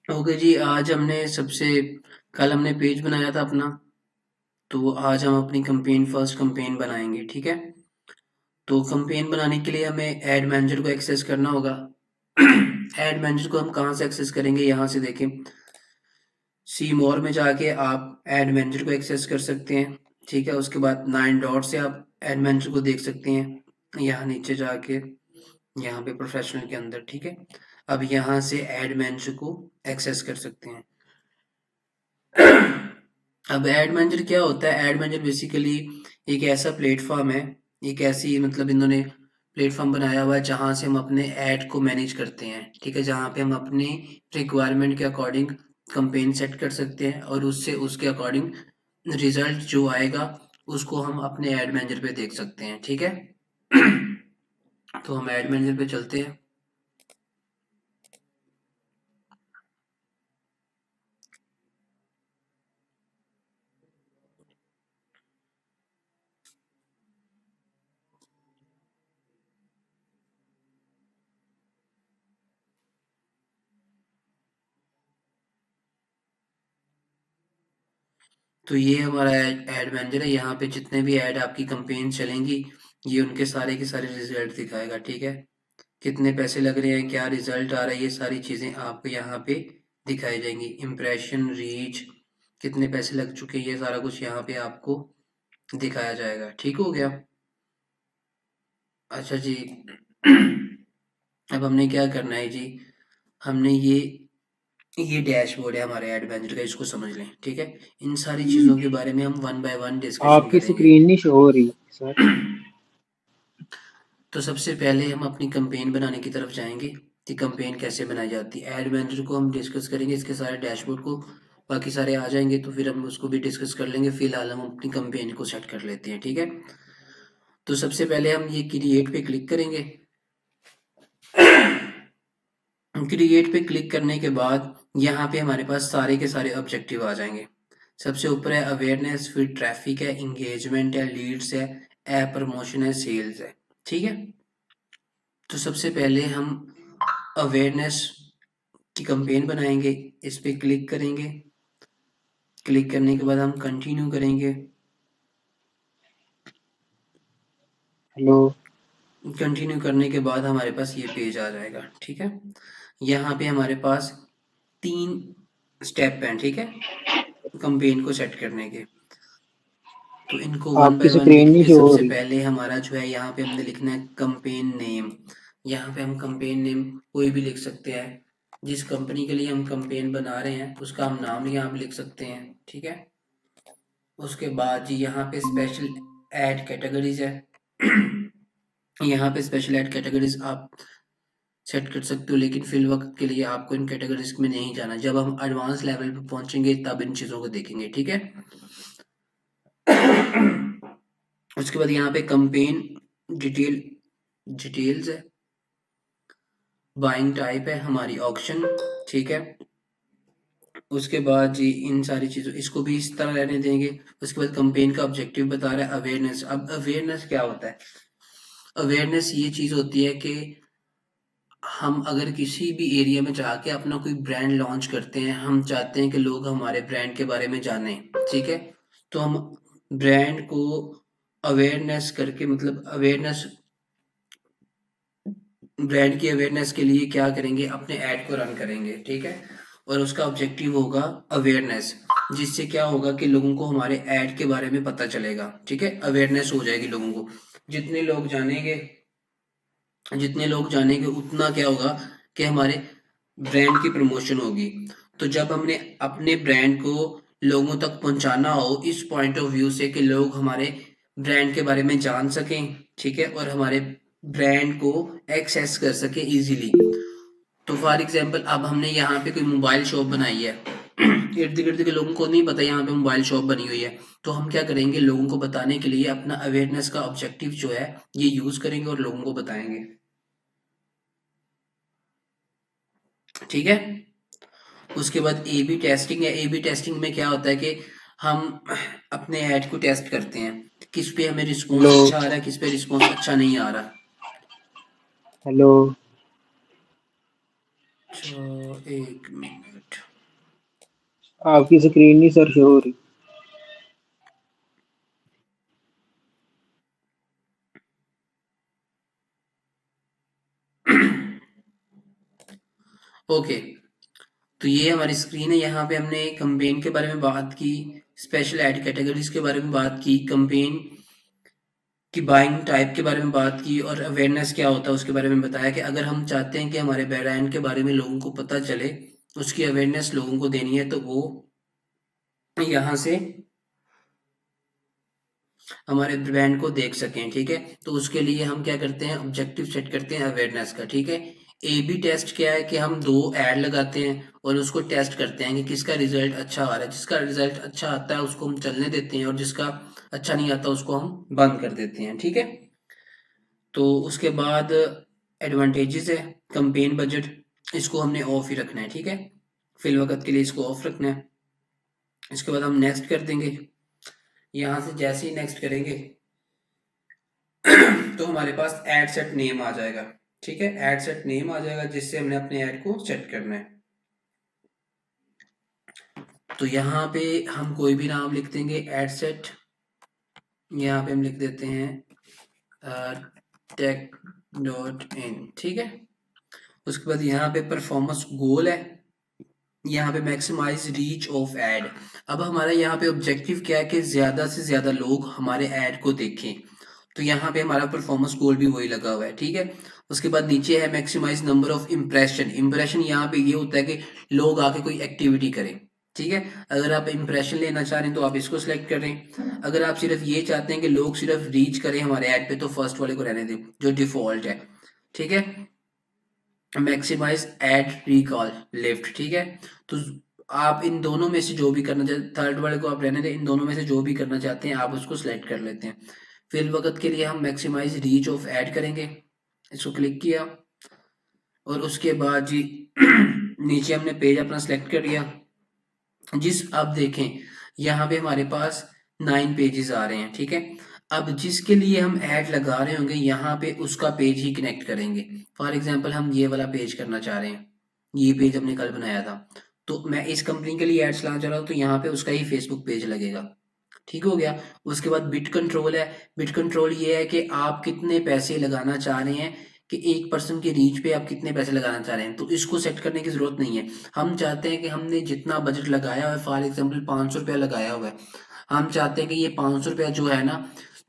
Okay जी, कल हमने page बनाया था अपना। तो आज हम अपनी फर्स्ट कंपेन बनाएंगे, ठीक है। तो कंपेन बनाने के लिए हमें एड मैनेजर को एक्सेस करना होगा। एड मैनेजर को हम कहाँ से एक्सेस करेंगे, यहाँ से देखें। सी मोर में जाके आप एड मैनेजर को एक्सेस कर सकते हैं, ठीक है। उसके बाद 9 डॉट से आप एड मैनेजर को देख सकते हैं, यहाँ नीचे जाके, यहाँ पे प्रोफेशनल के अंदर, ठीक है। अब यहाँ से एड मैनेजर को एक्सेस कर सकते हैं। अब एड मैनेजर क्या होता है? एड मैनेजर बेसिकली एक ऐसा प्लेटफॉर्म है, एक ऐसी मतलब इन्होंने प्लेटफॉर्म बनाया हुआ है जहाँ से हम अपने ऐड को मैनेज करते हैं, ठीक है। जहाँ पे हम अपनी रिक्वायरमेंट के अकॉर्डिंग कंपेन सेट कर सकते हैं और उससे उसके अकॉर्डिंग रिजल्ट जो आएगा उसको हम अपने एड मैनेजर पे देख सकते हैं, ठीक है। तो हम एड मैनेजर पे चलते हैं। तो ये हमारा एड मैनेजर है। यहाँ पे जितने भी ऐड आपकी कंपेन चलेंगी, ये उनके सारे के सारे रिजल्ट दिखाएगा, ठीक है। कितने पैसे लग रहे हैं, क्या रिजल्ट आ रहा है, ये सारी चीज़ें आपको यहाँ पे दिखाई जाएंगी। इम्प्रेशन, रीच, कितने पैसे लग चुके हैं, ये सारा कुछ यहाँ पे आपको दिखाया जाएगा। ठीक हो गया? अच्छा जी। अब हमने क्या करना है जी, हमने ये डैशबोर्ड है हमारे एड मैनेजर का, इसको समझ लें, ठीक है। इन सारी चीज़ों के बारे में हम वन बाय वन डिस्कशन आपकी करेंगे। स्क्रीन नहीं शो हो रही सर। तो सबसे पहले हम अपनी कंपेन बनाने की तरफ जाएंगे कि कंपेन कैसे बनाई जाती है। एड मैनेजर को हम डिस्कस करेंगे, इसके सारे डैशबोर्ड को, बाकी सारे आ जाएंगे तो फिर हम उसको भी डिस्कस कर लेंगे। फिलहाल हम अपनी कंपेन को सेट कर लेते हैं, ठीक है। तो सबसे पहले हम ये क्रिएट पे क्लिक करेंगे। क्रिएट पे क्लिक करने के बाद यहाँ पे हमारे पास सारे के सारे ऑब्जेक्टिव आ जाएंगे। सबसे ऊपर है अवेयरनेस, फिर ट्रैफिक है, इंगेजमेंट है, लीड्स है, ऐप प्रमोशन है, सेल्स है, ठीक है। तो सबसे पहले हम अवेयरनेस की कंपेन बनाएंगे। इस पे क्लिक करेंगे। क्लिक करने के बाद हम कंटिन्यू करेंगे। हेलो। कंटिन्यू करने के बाद हमारे पास ये पेज आ जाएगा, ठीक है। यहाँ पे हमारे पास 3 स्टेप हैं, ठीक है, कंपेन को सेट करने के। तो इनको वन आपकी बाय वन स्क्रीन नहीं देखेंगे। शो हो सबसे रही। पहले हमारा जो है, यहाँ पे हमने लिखना है कंपेन नेम। यहाँ पे हम कंपेन नेम कोई भी लिख सकते हैं। जिस कंपनी के लिए हम कंपेन बना रहे हैं उसका हम नाम यहाँ पे लिख सकते हैं, ठीक है। उसके बाद जी यहाँ पे स्पेशल ऐड कैटेगरीज है। यहाँ पे स्पेशल ऐड कैटेगरीज आप सेट कर सकते हो, लेकिन फिल वक्त के लिए आपको इन कैटेगरीज में नहीं जाना। जब हम एडवांस लेवल पे पहुंचेंगे तब इन चीज़ों को देखेंगे, ठीक है। उसके बाद यहाँ पे कंपेन डिटेल डिटेल्स है। बाइंग टाइप है हमारी ऑक्शन, ठीक है। उसके बाद जी इन सारी चीज़ों, इसको भी इस तरह रहने देंगे। उसके बाद कंपेन का ऑब्जेक्टिव बता रहा है अवेयरनेस। अब अवेयरनेस क्या होता है? अवेयरनेस ये चीज़ होती है कि हम अगर किसी भी एरिया में जाके अपना कोई ब्रांड लॉन्च करते हैं, हम चाहते हैं कि लोग हमारे ब्रांड के बारे में जानें, ठीक है। तो हम ब्रांड को अवेयरनेस करके, मतलब अवेयरनेस, ब्रांड की अवेयरनेस के लिए क्या करेंगे, अपने ऐड को रन करेंगे, ठीक है। और उसका ऑब्जेक्टिव होगा अवेयरनेस, जिससे क्या होगा कि लोगों को हमारे ऐड के बारे में पता चलेगा, ठीक है। अवेयरनेस हो जाएगी लोगों को। जितने लोग जानेंगे, जितने लोग जानेंगे उतना क्या होगा कि हमारे ब्रांड की प्रमोशन होगी। तो जब हमने अपने ब्रांड को लोगों तक पहुंचाना हो इस पॉइंट ऑफ व्यू से कि लोग हमारे ब्रांड के बारे में जान सकें, ठीक है, और हमारे ब्रांड को एक्सेस कर सके इजीली। तो फॉर एग्जांपल अब हमने यहाँ पे कोई मोबाइल शॉप बनाई है, इर्द गिर्द के लोगों को नहीं पता यहाँ पे मोबाइल शॉप बनी हुई है। तो हम क्या करेंगे, लोगों को बताने के लिए अपना अवेयरनेस का ऑब्जेक्टिव जो है ये यूज करेंगे और लोगों को बताएंगे, ठीक है। उसके बाद ए बी टेस्टिंग है। ए बी टेस्टिंग में क्या होता है कि हम अपने ऐड को टेस्ट करते हैं, किस पे हमें रिस्पॉन्स हेलो। अच्छा आ रहा है, किस पे रिस्पॉन्स अच्छा नहीं आ रहा। हेलो। एक मिनट। आपकी स्क्रीन नहीं सर शो हो रही। ओके, तो ये हमारी स्क्रीन है। यहाँ पे हमने कंपेन के बारे में बात की, स्पेशल ऐड कैटेगरीज के बारे में बात की, कंपेन की बाइंग टाइप के बारे में बात की, और अवेयरनेस क्या होता है उसके बारे में बताया कि अगर हम चाहते हैं कि हमारे ब्रांड के बारे में लोगों को पता चले, उसकी अवेयरनेस लोगों को देनी है, तो वो यहाँ से हमारे ब्रांड को देख सकें। ठीक है, तो उसके लिए हम क्या करते हैं, ऑब्जेक्टिव सेट करते हैं अवेयरनेस का। ठीक है, ए बी टेस्ट क्या है कि हम 2 ऐड लगाते हैं और उसको टेस्ट करते हैं कि किसका रिजल्ट अच्छा आ रहा है। जिसका रिजल्ट अच्छा आता है उसको हम चलने देते हैं, और जिसका अच्छा नहीं आता उसको हम बंद कर देते हैं। ठीक है, तो उसके बाद एडवांटेजेस है, कंपेन बजट, इसको हमने ऑफ ही रखना है। ठीक है, फिल वक्त के लिए इसको ऑफ रखना है। इसके बाद हम नेक्स्ट कर देंगे। यहाँ से जैसे ही नेक्स्ट करेंगे तो हमारे पास एड सेट नेम आ जाएगा। ठीक है, एड सेट नेम आ जाएगा जिससे हमने अपने ऐड को सेट करना है। तो यहाँ पे हम कोई भी नाम लिख देंगे, एड सेट। यहाँ पे हम लिख देते हैं टेक डॉट इन। ठीक है, उसके बाद यहाँ पे परफॉर्मेंस गोल है, यहाँ पे मैक्सिमाइज रीच ऑफ एड। अब हमारा यहाँ पे ऑब्जेक्टिव क्या है कि ज्यादा से ज्यादा लोग हमारे ऐड को देखें, तो यहाँ पे हमारा परफॉर्मेंस गोल भी वही लगा हुआ है। ठीक है, उसके बाद नीचे है maximise number of impression. Impression यहाँ पे ये होता है कि लोग आके कोई एक्टिविटी करें। ठीक है, अगर आप इम्प्रेशन लेना चाह रहे हैं तो आप इसको सिलेक्ट करें। अगर आप सिर्फ ये चाहते हैं कि लोग सिर्फ रीच करें हमारे ऐड पे, तो फर्स्ट वाले को रहने दें जो डिफॉल्ट है। ठीक है, मैक्सिमाइज एड रिकॉल लिफ्ट। ठीक है, तो आप इन दोनों में से जो भी करना चाहते, थर्ड वाले को आप रहने दें, इन दोनों में से जो भी करना चाहते हैं आप उसको सिलेक्ट कर लेते हैं। फिल वक्त के लिए हम मैक्सिमाइज रीच ऑफ ऐड करेंगे, इसको क्लिक किया, और उसके बाद जी नीचे हमने पेज अपना सिलेक्ट कर लिया। जिस आप देखें यहाँ पे हमारे पास 9 पेजेस आ रहे हैं। ठीक है, अब जिसके लिए हम ऐड लगा रहे होंगे यहाँ पे उसका पेज ही कनेक्ट करेंगे। फॉर एग्जांपल हम ये वाला पेज करना चाह रहे हैं, ये पेज हमने कल बनाया था, तो मैं इस कंपनी के लिए एड्स लाना चाह रहा हूँ, तो यहाँ पे उसका ही फेसबुक पेज लगेगा। ठीक हो गया। उसके बाद बिट कंट्रोल है। बिट कंट्रोल ये है कि आप कितने पैसे लगाना चाह रहे हैं, कि एक पर्सन की रीच पे आप कितने पैसे लगाना चाह रहे हैं, तो इसको सेट करने की जरूरत नहीं है। हम चाहते हैं कि हमने जितना बजट लगाया हुआ है, फॉर एग्जाम्पल 500 रुपया लगाया हुआ है, हम चाहते हैं कि ये 500 रुपया जो है ना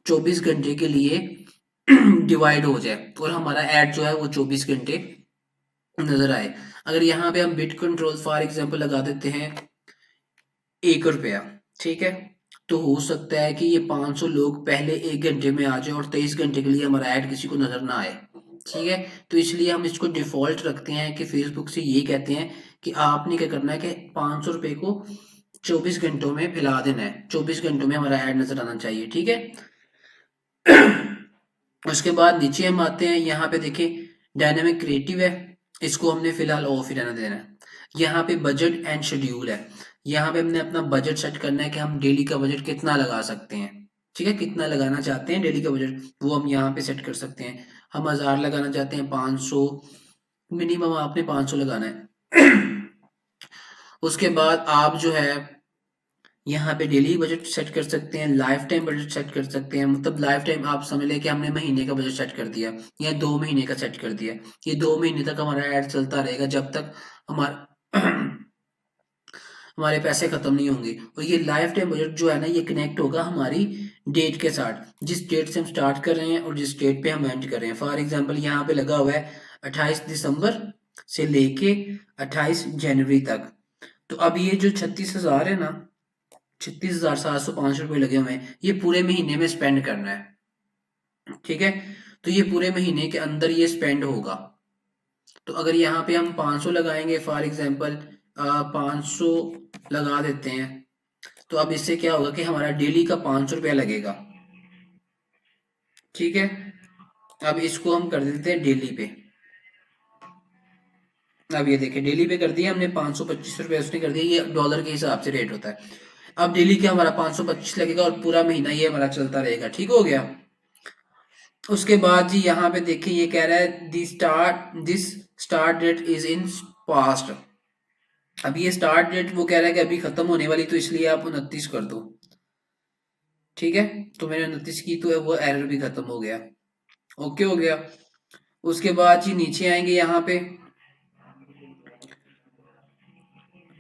24 घंटे के लिए डिवाइड हो जाए, और हमारा ऐड जो है वो 24 घंटे नजर आए। अगर यहाँ पे हम बिट कंट्रोल फॉर एग्जाम्पल लगा देते हैं 1 रुपया, ठीक है, तो हो सकता है कि ये 500 लोग पहले 1 घंटे में आ जाए और 23 घंटे के लिए हमारा ऐड किसी को नजर ना आए। ठीक है, तो इसलिए हम इसको डिफॉल्ट रखते हैं कि फेसबुक से ये कहते हैं कि आपने क्या करना है कि 500 रुपए को 24 घंटों में फैला देना है, 24 घंटों में हमारा ऐड नजर आना चाहिए। ठीक है, उसके बाद नीचे हम आते हैं, यहाँ पे देखिए डायनामिक क्रिएटिव है, इसको हमने फिलहाल ऑफ ही रहना देना है। यहाँ पे बजट एंड शेड्यूल है, यहाँ पे हमने अपना बजट सेट करना है कि हम डेली का बजट कितना लगा सकते हैं। ठीक है, कितना लगाना चाहते हैं डेली का बजट, वो हम यहाँ पे सेट कर सकते हैं। हम 1000 लगाना चाहते हैं, 500 मिनिमम आपने 500 लगाना है। उसके बाद आप जो है यहाँ पे डेली बजट सेट कर सकते हैं, लाइफ टाइम बजट सेट कर सकते हैं। मतलब लाइफ टाइम आप समझ लें कि हमने महीने का बजट सेट कर दिया या 2 महीने का सेट कर दिया। ये 2 महीने तक हमारा ऐड चलता रहेगा जब तक हमारा हमारे पैसे खत्म नहीं होंगे। और ये लाइफ टाइम बजट जो है ना, ये कनेक्ट होगा हमारी डेट के साथ, जिस डेट से हम स्टार्ट कर रहे हैं और जिस डेट पे हम एंड कर रहे हैं। फॉर एग्जाम्पल यहाँ पे लगा हुआ है 28 दिसंबर से लेके 28 जनवरी तक। तो अब ये जो 36,000 है ना, 36,705 रुपये लगे हुए हैं, ये पूरे महीने में स्पेंड करना है। ठीक है, तो ये पूरे महीने के अंदर ये स्पेंड होगा। तो अगर यहाँ पे हम 500 लगाएंगे, फॉर एग्जांपल 500 लगा देते हैं, तो अब इससे क्या होगा कि हमारा डेली का 500 रुपया लगेगा। ठीक है, अब इसको हम कर देते हैं डेली पे। अब ये देखिए डेली पे कर दिया हमने, 525 रुपये उसने कर दिया, ये डॉलर के हिसाब से रेट होता है। अब डेली का हमारा 525 लगेगा और पूरा महीना ये हमारा चलता रहेगा। ठीक हो गया। उसके बाद जी यहाँ पे देखिए ये कह रहा है this start date is in past. अब ये स्टार्ट डेट वो कह रहा है कि अभी खत्म होने वाली, तो इसलिए आप 29 कर दो। ठीक है, तो मैंने 29 की तो वो एरर भी खत्म हो गया। ओके हो गया। उसके बाद जी नीचे आएंगे, यहाँ पे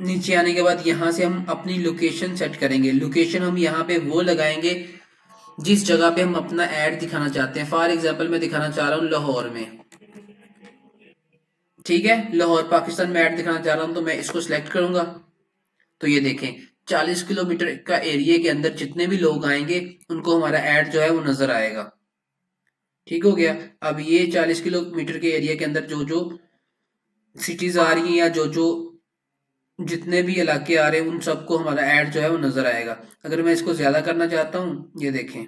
नीचे आने के बाद यहाँ से हम अपनी लोकेशन सेट करेंगे। लोकेशन हम यहाँ पे वो लगाएंगे जिस जगह पे हम अपना ऐड दिखाना चाहते हैं। फॉर एग्जांपल मैं दिखाना चाह रहा हूँ लाहौर में। ठीक है, लाहौर पाकिस्तान में ऐड दिखाना चाह रहा हूँ, तो मैं इसको सिलेक्ट करूंगा। तो ये देखें 40 किलोमीटर का एरिया के अंदर जितने भी लोग आएंगे उनको हमारा ऐड जो है वो नजर आएगा। ठीक हो गया। अब ये 40 किलोमीटर के एरिया के अंदर जो जो सिटीज आ रही हैं या जो जो जितने भी इलाके आ रहे हैं उन सबको हमारा ऐड जो है वो नजर आएगा। अगर मैं इसको ज्यादा करना चाहता हूँ, ये देखें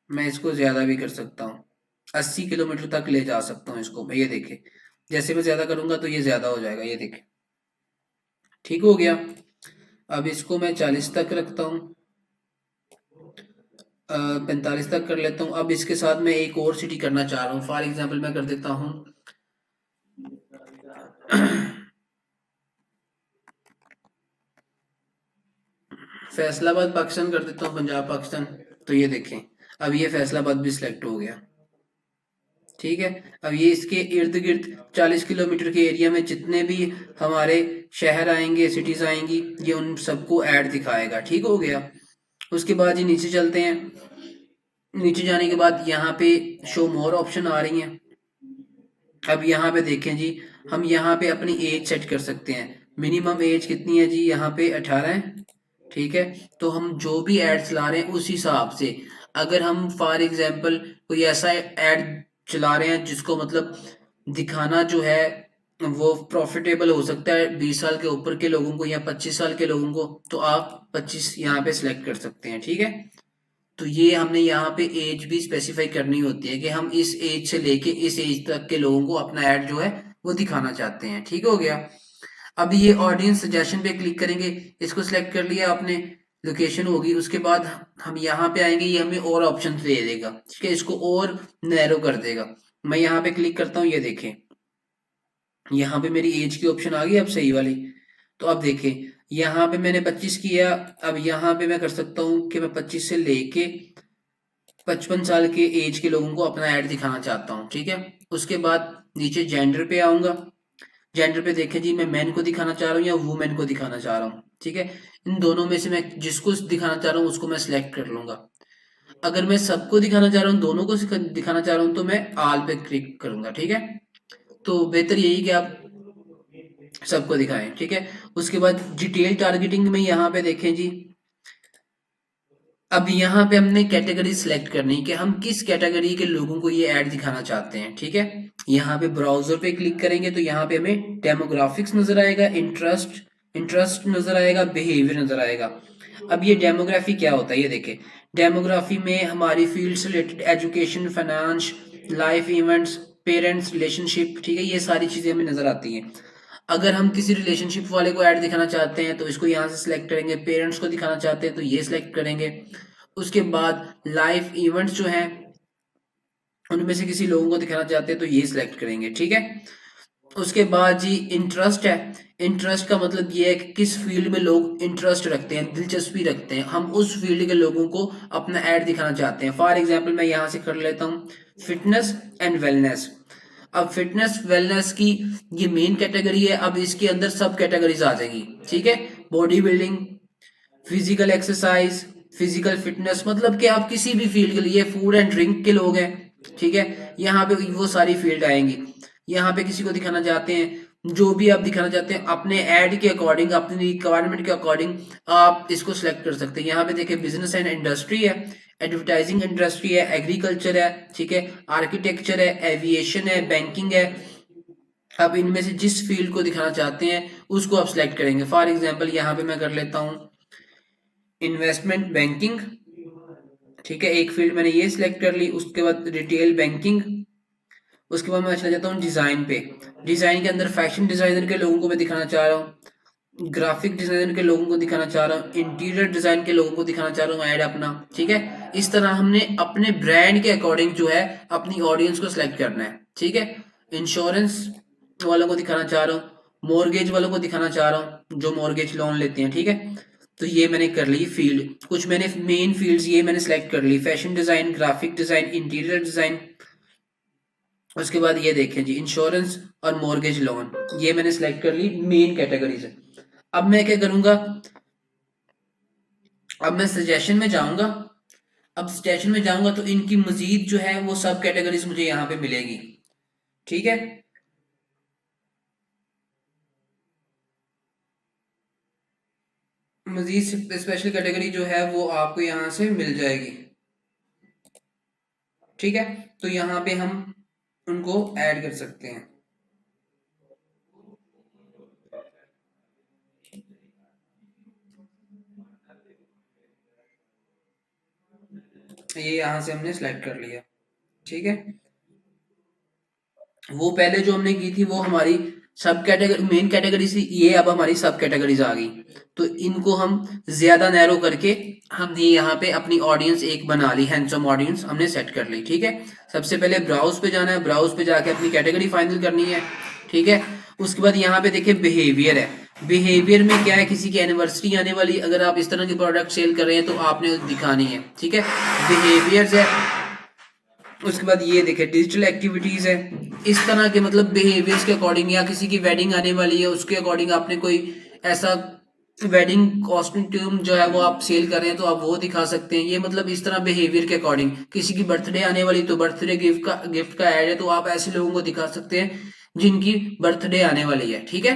मैं इसको ज्यादा भी कर सकता हूँ, 80 किलोमीटर तक ले जा सकता हूँ इसको। ये देखें जैसे मैं ज्यादा करूंगा तो ये ज्यादा हो जाएगा, ये देखें। ठीक हो गया। अब इसको मैं 40 तक रखता हूँ, 45 तक कर लेता हूँ। अब इसके साथ मैं एक और सिटी करना चाह रहा हूँ। फॉर एग्जाम्पल मैं कर देता हूँ फैसलाबाद पाकिस्तान कर देता हूँ, पंजाब पाकिस्तान। तो ये देखें अब ये फैसलाबाद भी सिलेक्ट हो गया। ठीक है, अब ये इसके इर्द गिर्द 40 किलोमीटर के एरिया में जितने भी हमारे शहर आएंगे, सिटीज आएंगी, ये उन सबको ऐड दिखाएगा। ठीक हो गया। उसके बाद ये नीचे चलते हैं। नीचे जाने के बाद यहाँ पे शो मोर ऑप्शन आ रही हैं। अब यहाँ पे देखें जी, हम यहाँ पे अपनी एज सेट कर सकते हैं। मिनिमम एज कितनी है जी, यहाँ पे 18 है। ठीक है, तो हम जो भी एड चला रहे हैं उस हिसाब से, अगर हम फॉर एग्जांपल कोई ऐसा एड चला रहे हैं जिसको मतलब दिखाना जो है वो प्रॉफिटेबल हो सकता है 20 साल के ऊपर के लोगों को या 25 साल के लोगों को, तो आप 25 यहाँ पे सिलेक्ट कर सकते हैं। ठीक है, तो ये हमने यहाँ पे एज भी स्पेसिफाई करनी होती है कि हम इस एज से लेके इस एज तक के लोगों को अपना ऐड जो है वो दिखाना चाहते हैं। ठीक हो गया। अब ये ऑडियंस सजेशन पे क्लिक करेंगे, इसको सिलेक्ट कर लिया आपने, लोकेशन होगी। उसके बाद हम यहाँ पे आएंगे, ये हमें और ऑप्शन दे देगा। ठीक है, इसको और नैरो कर देगा। मैं यहाँ पे क्लिक करता हूँ, ये देखें यहाँ पे मेरी एज की ऑप्शन आ गई अब सही वाली। तो अब देखें यहाँ पे मैंने 25 किया, अब यहाँ पे मैं कर सकता हूँ कि मैं 25 से लेके 55 साल के एज के लोगों को अपना ऐड दिखाना चाहता हूँ। ठीक है, उसके बाद नीचे जेंडर पे आऊंगा। जेंडर पे देखें जी, मैं मैन को दिखाना चाह रहा हूँ या वुमेन को दिखाना चाह रहा हूँ। ठीक है, इन दोनों में से मैं जिसको दिखाना चाह रहा हूँ उसको मैं सिलेक्ट कर लूंगा। अगर मैं सबको दिखाना चाह रहा हूँ, दोनों को दिखाना चाह रहा हूँ, तो मैं आल पे क्लिक करूंगा। ठीक है, तो बेहतर यही कि आप सबको दिखाएं। ठीक है, उसके बाद डिटेल टारगेटिंग में यहाँ पे देखें जी, अब यहाँ पे हमने कैटेगरी सिलेक्ट करनी है कि हम किस कैटेगरी के लोगों को ये ऐड दिखाना चाहते हैं। ठीक है, यहाँ पे ब्राउजर पे क्लिक करेंगे तो यहाँ पे हमें डेमोग्राफिक्स नजर आएगा, इंटरेस्ट इंटरेस्ट नजर आएगा, बिहेवियर नजर आएगा। अब ये डेमोग्राफी क्या होता है, ये देखें। डेमोग्राफी में हमारी फील्ड से related education, finance, life events, parents, relationship, ठीक है, ये सारी चीजें हमें नजर आती हैं। अगर हम किसी रिलेशनशिप वाले को ऐड दिखाना चाहते हैं तो इसको यहाँ से सिलेक्ट करेंगे। पेरेंट्स को दिखाना चाहते हैं तो ये सिलेक्ट करेंगे। उसके बाद लाइफ इवेंट्स जो हैं उनमें से किसी लोगों को दिखाना चाहते हैं तो ये सिलेक्ट करेंगे। ठीक है, उसके बाद जी इंटरेस्ट है। इंटरेस्ट का मतलब ये है कि किस फील्ड में लोग इंटरेस्ट रखते हैं, दिलचस्पी रखते हैं, हम उस फील्ड के लोगों को अपना ऐड दिखाना चाहते हैं। फॉर एग्जाम्पल मैं यहाँ से कर लेता हूँ फिटनेस एंड वेलनेस। अब फिटनेस वेलनेस की ये मेन कैटेगरी है, अब इसके अंदर सब कैटेगरीज आ जाएगी। ठीक है, body building, physical exercise, physical fitness, मतलब कि आप किसी भी फील्ड के लिए, फूड एंड ड्रिंक के लोग हैं। ठीक है, यहाँ पे वो सारी फील्ड आएंगी। यहाँ पे किसी को दिखाना चाहते हैं, जो भी आप दिखाना चाहते हैं अपने ऐड के अकॉर्डिंग, अपनी रिक्वायरमेंट के अकॉर्डिंग आप इसको सिलेक्ट कर सकते हैं। यहाँ पे देखिए बिजनेस एंड इंडस्ट्री है, एडवर्टाइजिंग इंडस्ट्री है, एग्रीकल्चर है, ठीक है, आर्किटेक्चर है, एविएशन है, बैंकिंग है। आप इनमें से जिस फील्ड को दिखाना चाहते हैं उसको आप सिलेक्ट करेंगे। फॉर एग्जाम्पल यहाँ पे मैं कर लेता हूँ इन्वेस्टमेंट बैंकिंग। ठीक है, एक फील्ड मैंने ये सिलेक्ट कर ली। उसके बाद रिटेल बैंकिंग। उसके बाद मैं चला जाता हूँ डिजाइन पे। डिजाइन के अंदर फैशन डिजाइनर के लोगों को मैं दिखाना चाह रहा हूँ, ग्राफिक डिजाइनर के लोगों को दिखाना चाह रहा हूँ, इंटीरियर डिजाइन के लोगों को दिखाना चाह रहा हूँ ऐड अपना। ठीक है, इस तरह हमने अपने ब्रांड के अकॉर्डिंग जो है अपनी ऑडियंस को सिलेक्ट करना है। ठीक है, इंश्योरेंस वालों को दिखाना चाह रहा हूँ, मॉर्गेज वालों को दिखाना चाह रहा हूँ जो मॉर्गेज लोन लेते हैं, ठीक है। तो ये मैंने कर ली फील्ड, कुछ मैंने मेन फील्ड्स ये मैंने सेलेक्ट कर ली, fashion design, graphic design, interior design. उसके बाद ये देखें जी, इंश्योरेंस और मॉर्गेज लोन, ये मैंने सेलेक्ट कर ली मेन कैटेगरीज है। अब मैं क्या करूंगा, अब मैं सजेशन में जाऊंगा। अब सजेशन में जाऊंगा तो इनकी मजीद जो है वो सब कैटेगरीज मुझे यहाँ पे मिलेगी, ठीक है। मजीद स्पेशल कैटेगरी जो है वो आपको यहाँ से मिल जाएगी, ठीक है। तो यहाँ पे हम उनको ऐड कर सकते हैं। ये यहाँ से हमने सेलेक्ट कर लिया, ठीक है। वो पहले जो हमने की थी वो हमारी सब कैटेगरी मेन कैटेगरी थी, ये अब हमारी सब कैटेगरीज आ गई। तो इनको हम ज्यादा नैरो करके हमने यहाँ पे अपनी ऑडियंस एक बना ली, हैंडसम ऑडियंस हमने सेट कर ली, ठीक है। सबसे पहले ब्राउज पे जाना है, ब्राउज पे जाके अपनी कैटेगरी फाइनल करनी है, ठीक है। उसके बाद यहाँ पे देखिए बिहेवियर है। बिहेवियर में क्या है, किसी की एनिवर्सरी आने वाली, अगर आप इस तरह के प्रोडक्ट सेल कर रहे हैं तो आपने दिखानी है, ठीक है। बिहेवियर्स है। उसके बाद ये देखे डिजिटल एक्टिविटीज है, इस तरह के मतलब बिहेवियर्स के अकॉर्डिंग, या किसी की वेडिंग आने वाली है उसके अकॉर्डिंग आपने कोई ऐसा वेडिंग कॉस्ट्यूम जो है वो आप सेल कर रहे हैं तो आप वो दिखा सकते हैं। ये मतलब इस तरह बिहेवियर के अकॉर्डिंग, किसी की बर्थडे आने वाली तो बर्थडे गिफ्ट का ऐड है तो आप ऐसे लोगों को दिखा सकते हैं जिनकी बर्थडे आने वाली है, ठीक है।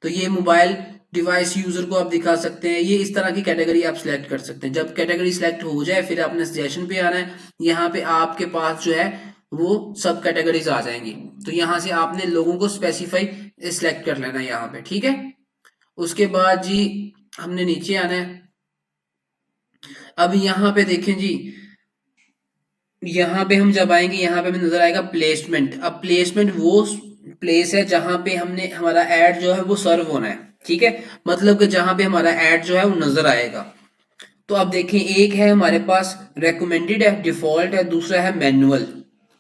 तो ये मोबाइल डिवाइस यूजर को आप दिखा सकते हैं। ये इस तरह की कैटेगरी आप सिलेक्ट कर सकते हैं। जब कैटेगरी सिलेक्ट हो जाए फिर आपने सजेशन पे आना है। यहाँ पे आपके पास जो है वो सब कैटेगरीज आ जाएंगी। तो यहाँ से आपने लोगों को स्पेसिफाई सिलेक्ट कर लेना है यहाँ पे, ठीक है। उसके बाद जी हमने नीचे आना है। अब यहाँ पे देखें जी, यहाँ पे हम जब आएंगे यहाँ पे हमें नजर आएगा प्लेसमेंट। अब प्लेसमेंट वो प्लेस है जहां पे हमने हमारा एड जो है वो सर्व होना है, ठीक है। मतलब कि जहां पे हमारा एड जो है वो नजर आएगा। तो अब देखें, एक है हमारे पास रेकमेंडेड है, डिफॉल्ट है, दूसरा है मैनुअल,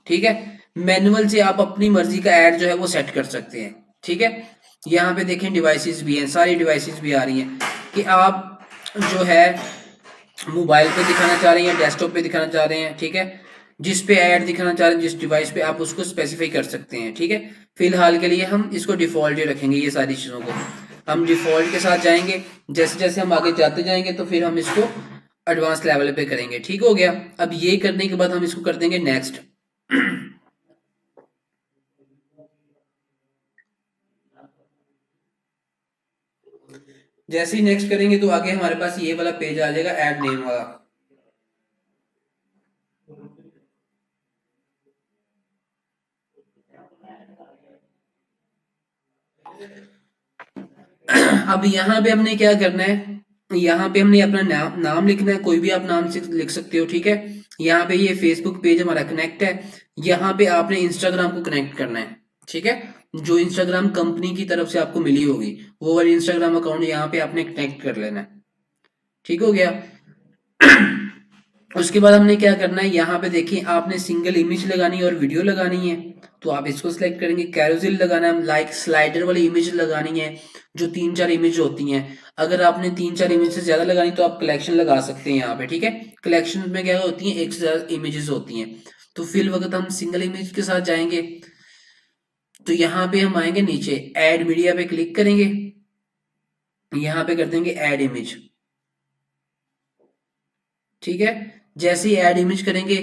ठीक है। मैनुअल से आप अपनी मर्जी का ऐड जो है वो सेट कर सकते हैं, ठीक है। यहाँ पे देखें डिवाइसेस भी हैं, सारी डिवाइसेस भी आ रही हैं कि आप जो है मोबाइल पे दिखाना चाह रहे हैं या डेस्कटॉप पे दिखाना चाह रहे हैं, ठीक है। जिस पे ऐड दिखाना चाह रहे हैं, जिस डिवाइस पे, आप उसको स्पेसिफाई कर सकते हैं, ठीक है। फिलहाल के लिए हम इसको डिफॉल्ट ही रखेंगे, ये सारी चीज़ों को हम डिफॉल्ट के साथ जाएंगे। जैसे जैसे हम आगे जाते जाएंगे तो फिर हम इसको एडवांस लेवल पे करेंगे, ठीक हो गया। अब ये करने के बाद हम इसको कर देंगे नेक्स्ट। जैसे ही नेक्स्ट करेंगे तो आगे हमारे पास ये वाला पेज आ जाएगा, ऐड नेम वाला। अब यहाँ पे हमने क्या करना है, यहाँ पे हमने अपना नाम लिखना है, कोई भी आप नाम से लिख सकते हो, ठीक है। यहाँ पे ये फेसबुक पेज हमारा कनेक्ट है। यहाँ पे आपने इंस्टाग्राम को कनेक्ट करना है, ठीक है। जो इंस्टाग्राम कंपनी की तरफ से आपको मिली होगी वो वाली इंस्टाग्राम अकाउंट यहाँ पे आपने कनेक्ट कर लेना है, ठीक हो गया। उसके बाद हमने क्या करना है, यहाँ पे देखिए आपने सिंगल इमेज लगानी है और वीडियो लगानी है। तो आप इसको सिलेक्ट करेंगे। कैरोसेल लगाना है, लाइक स्लाइडर वाली इमेज लगानी है, जो 3-4 इमेज होती हैं। अगर आपने 3-4 इमेज से ज्यादा लगानी तो आप कलेक्शन लगा सकते हैं यहाँ पे, ठीक है। कलेक्शन में क्या होती है, एक से ज्यादा इमेजेस होती हैं। तो फिल वक्त हम सिंगल इमेज के साथ जाएंगे। तो यहाँ पे हम आएंगे नीचे ऐड मीडिया पे क्लिक करेंगे, यहाँ पे कर देंगे ऐड इमेज, ठीक है। जैसे ही ऐड इमेज करेंगे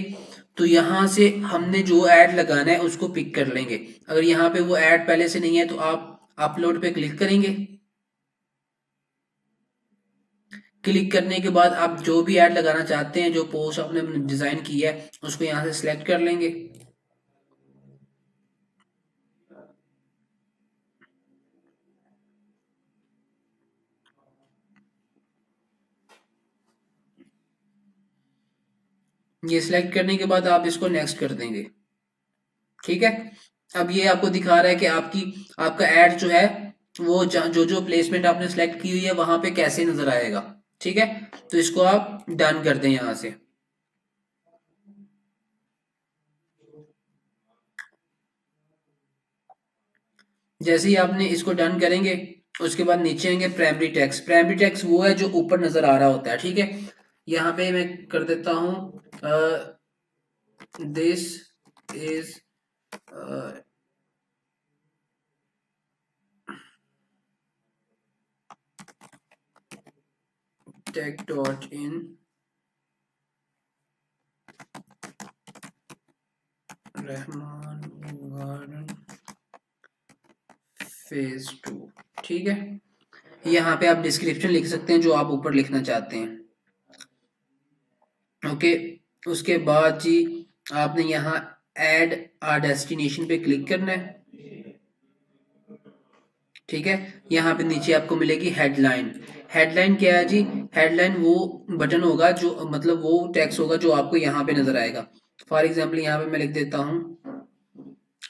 तो यहाँ से हमने जो ऐड लगाना है उसको पिक कर लेंगे। अगर यहाँ पे वो ऐड पहले से नहीं है तो आप अपलोड पे क्लिक करेंगे। क्लिक करने के बाद आप जो भी ऐड लगाना चाहते हैं, जो पोस्ट आपने डिजाइन की है उसको यहाँ से सिलेक्ट कर लेंगे। ये सिलेक्ट करने के बाद आप इसको नेक्स्ट कर देंगे, ठीक है। अब ये आपको दिखा रहा है कि आपका ऐड जो है वो जो जो प्लेसमेंट आपने सेलेक्ट की हुई है वहां पे कैसे नजर आएगा, ठीक है। तो इसको आप डन कर दें यहां से। जैसे ही आपने इसको डन करेंगे, उसके बाद नीचे आएंगे प्राइमरी टेक्स्ट। प्राइमरी टेक्स्ट वो है जो ऊपर नजर आ रहा होता है, ठीक है। यहाँ पे मैं कर देता हूँ this is tech dot in Rahman garden phase 2, ठीक है। यहाँ पे आप डिस्क्रिप्शन लिख सकते हैं जो आप ऊपर लिखना चाहते हैं, ओके। उसके बाद जी आपने यहाँ ऐड आर डेस्टिनेशन पे क्लिक करना है, ठीक है। यहाँ पे नीचे आपको मिलेगी हेडलाइन। हेडलाइन क्या है जी? हेडलाइन वो बटन होगा जो मतलब वो टेक्स्ट होगा जो आपको यहाँ पे नजर आएगा। फॉर एग्जाम्पल यहाँ पे मैं लिख देता हूँ,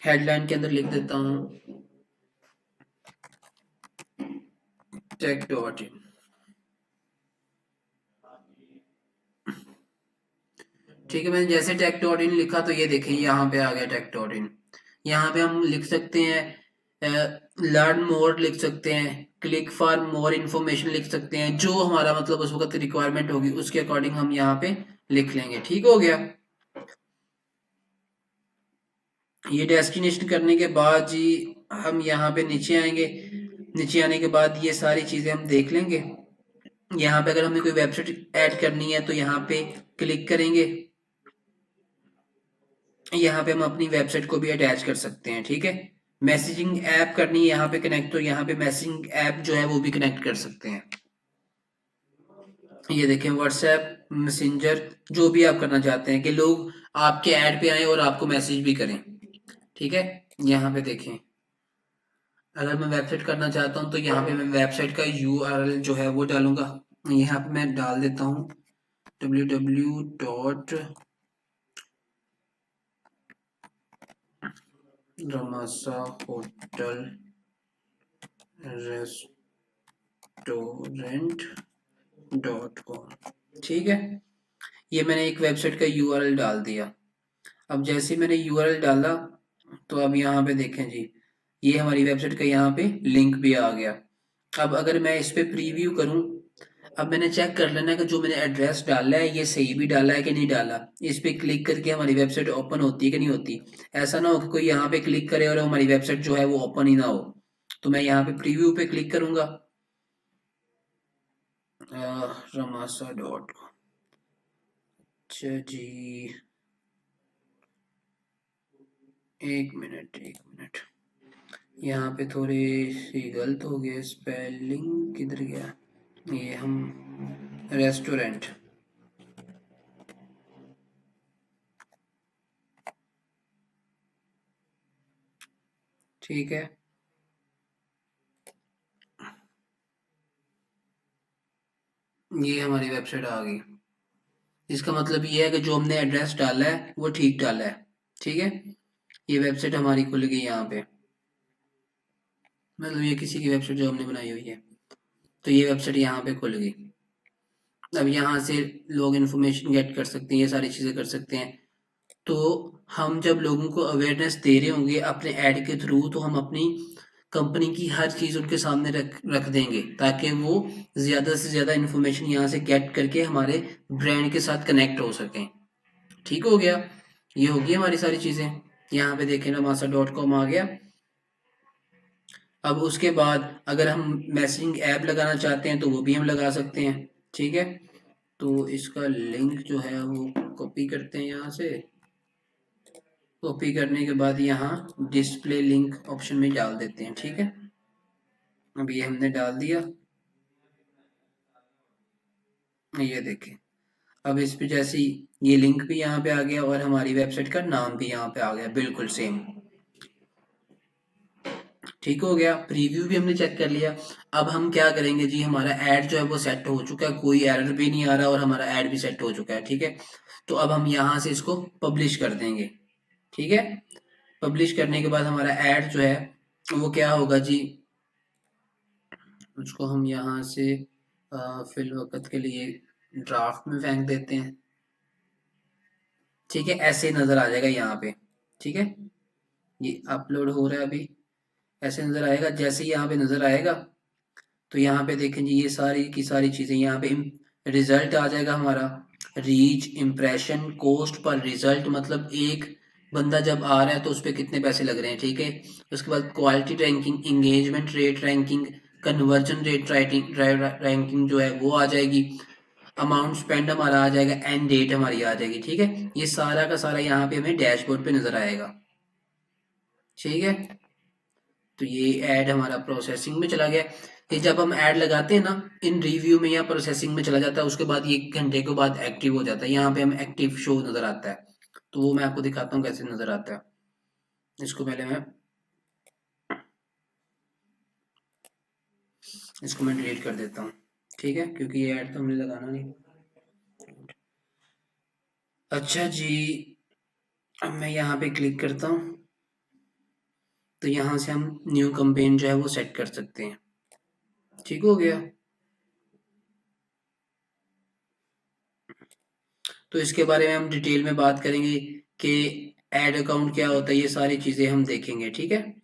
हेडलाइन के अंदर लिख देता हूँ टेक डॉट इन, ठीक है। मैंने जैसे टेक डॉट इन लिखा तो ये देखिए यहाँ पे आ गया टेक डॉट इन। यहाँ पे हम लिख सकते हैं लर्न मोर, लिख सकते हैं क्लिक फॉर मोर इन्फॉर्मेशन, लिख सकते हैं जो हमारा मतलब उस वक्त रिक्वायरमेंट होगी उसके अकॉर्डिंग हम यहाँ पे लिख लेंगे, ठीक हो गया। ये डेस्टिनेशन करने के बाद जी हम यहाँ पे नीचे आएंगे। नीचे आने के बाद ये सारी चीजें हम देख लेंगे। यहाँ पे अगर हमें कोई वेबसाइट ऐड करनी है तो यहाँ पे क्लिक करेंगे। यहाँ पे हम अपनी वेबसाइट को भी अटैच कर सकते हैं, ठीक है। मैसेजिंग ऐप करनी है यहाँ पे कनेक्ट, तो यहाँ पे मैसेजिंग ऐप जो है वो भी कनेक्ट कर सकते हैं। ये देखें व्हाट्सएप मैसेंजर, जो भी आप करना चाहते हैं कि लोग आपके ऐड पे आए और आपको मैसेज भी करें, ठीक है। यहाँ पे देखें अगर मैं वेबसाइट करना चाहता हूँ तो यहाँ पे मैं वेबसाइट का यूआरएल जो है वो डालूंगा। यहाँ पे मैं डाल देता हूँ www dot Ramasa hotel restaurant .com, ठीक है। ये मैंने एक वेबसाइट का यूआरएल डाल दिया। अब जैसे मैंने यूआरएल डाला तो अब यहाँ पे देखें जी ये हमारी वेबसाइट का यहाँ पे लिंक भी आ गया। अब अगर मैं इस पे प्रीव्यू करूं, अब मैंने चेक कर लेना कि जो मैंने एड्रेस डाला है ये सही भी डाला है कि नहीं डाला। इस पे क्लिक करके हमारी वेबसाइट ओपन होती है कि नहीं होती। ऐसा ना हो कि कोई यहाँ पे क्लिक करे और हमारी वेबसाइट जो है वो ओपन ही ना हो। तो मैं यहाँ पे प्रीव्यू पे क्लिक करूंगा ramaasa.com। अच्छा जी एक मिनट यहाँ पे थोड़ी सी गलत हो गया, स्पेलिंग किधर गया। ये हम रेस्टोरेंट, ठीक है। ये हमारी वेबसाइट आ गई। इसका मतलब ये है कि जो हमने एड्रेस डाला है वो ठीक डाला है, ठीक है। ये वेबसाइट हमारी खुल गई यहाँ पे, मतलब ये किसी की वेबसाइट जो हमने बनाई हुई है, तो ये वेबसाइट यहाँ पे खुल गई। अब यहाँ से लोग इन्फॉर्मेशन गेट कर सकते हैं, ये सारी चीज़ें कर सकते हैं। तो हम जब लोगों को अवेयरनेस दे रहे होंगे अपने ऐड के थ्रू तो हम अपनी कंपनी की हर चीज़ उनके सामने रख रख देंगे ताकि वो ज़्यादा से ज़्यादा इन्फॉर्मेशन यहाँ से गेट करके हमारे ब्रांड के साथ कनेक्ट हो सकें, ठीक हो गया। ये होगी हमारी सारी चीज़ें। यहाँ पे देखें ramaasa.com आ गया। अब उसके बाद अगर हम मैसेजिंग ऐप लगाना चाहते हैं तो वो भी हम लगा सकते हैं, ठीक है। तो इसका लिंक जो है वो कॉपी करते हैं यहाँ से। कॉपी करने के बाद यहाँ डिस्प्ले लिंक ऑप्शन में डाल देते हैं, ठीक है। अब ये हमने डाल दिया, ये देखें। अब इस पे जैसे ये लिंक भी यहाँ पे आ गया और हमारी वेबसाइट का नाम भी यहाँ पे आ गया बिल्कुल सेम, ठीक हो गया। प्रीव्यू भी हमने चेक कर लिया। अब हम क्या करेंगे जी, हमारा ऐड जो है वो सेट हो चुका है, कोई एरर भी नहीं आ रहा और हमारा ऐड भी सेट हो चुका है, ठीक है। तो अब हम यहाँ से इसको पब्लिश कर देंगे, ठीक है। पब्लिश करने के बाद हमारा ऐड जो है वो क्या होगा जी, उसको हम यहाँ से फिल वक्त के लिए ड्राफ्ट में फेंक देते हैं, ठीक है। ऐसे नजर आ जाएगा यहाँ पे, ठीक है। ये अपलोड हो रहा है अभी। ऐसे नज़र आएगा। जैसे ही यहाँ पे नज़र आएगा तो यहाँ पे देखें जी, ये सारी की सारी चीज़ें यहाँ पे रिजल्ट आ जाएगा हमारा। Reach, impression, cost per result, मतलब एक बंदा जब आ रहा है तो उस पर कितने पैसे लग रहे हैं, ठीक है। उसके बाद quality ranking, engagement rate ranking, conversion rate ranking जो है वो आ जाएगी। अमाउंट स्पेंड हमारा आ जाएगा, एंड डेट हमारी आ जाएगी, ठीक है। ये सारा का सारा यहाँ पे हमें डैशबोर्ड पे नज़र आएगा, ठीक है। तो ये ऐड हमारा प्रोसेसिंग में चला गया। ये जब हम ऐड लगाते हैं ना, इन रिव्यू में या प्रोसेसिंग में चला जाता है, उसके बाद ये 1 घंटे के बाद एक्टिव हो जाता है। यहाँ पे हमें एक्टिव शो नज़र आता है। तो वो मैं आपको दिखाता हूँ कैसे नज़र आता है। इसको पहले मैं डिलीट कर देता हूँ, ठीक है, क्योंकि ये ऐड तो हमने लगाना नहीं। अच्छा जी, अब मैं यहाँ पे क्लिक करता हूँ तो यहाँ से हम न्यू कैंपेन जो है वो सेट कर सकते हैं। ठीक हो गया। तो इसके बारे में हम डिटेल में बात करेंगे कि ऐड अकाउंट क्या होता है, ये सारी चीज़ें हम देखेंगे, ठीक है।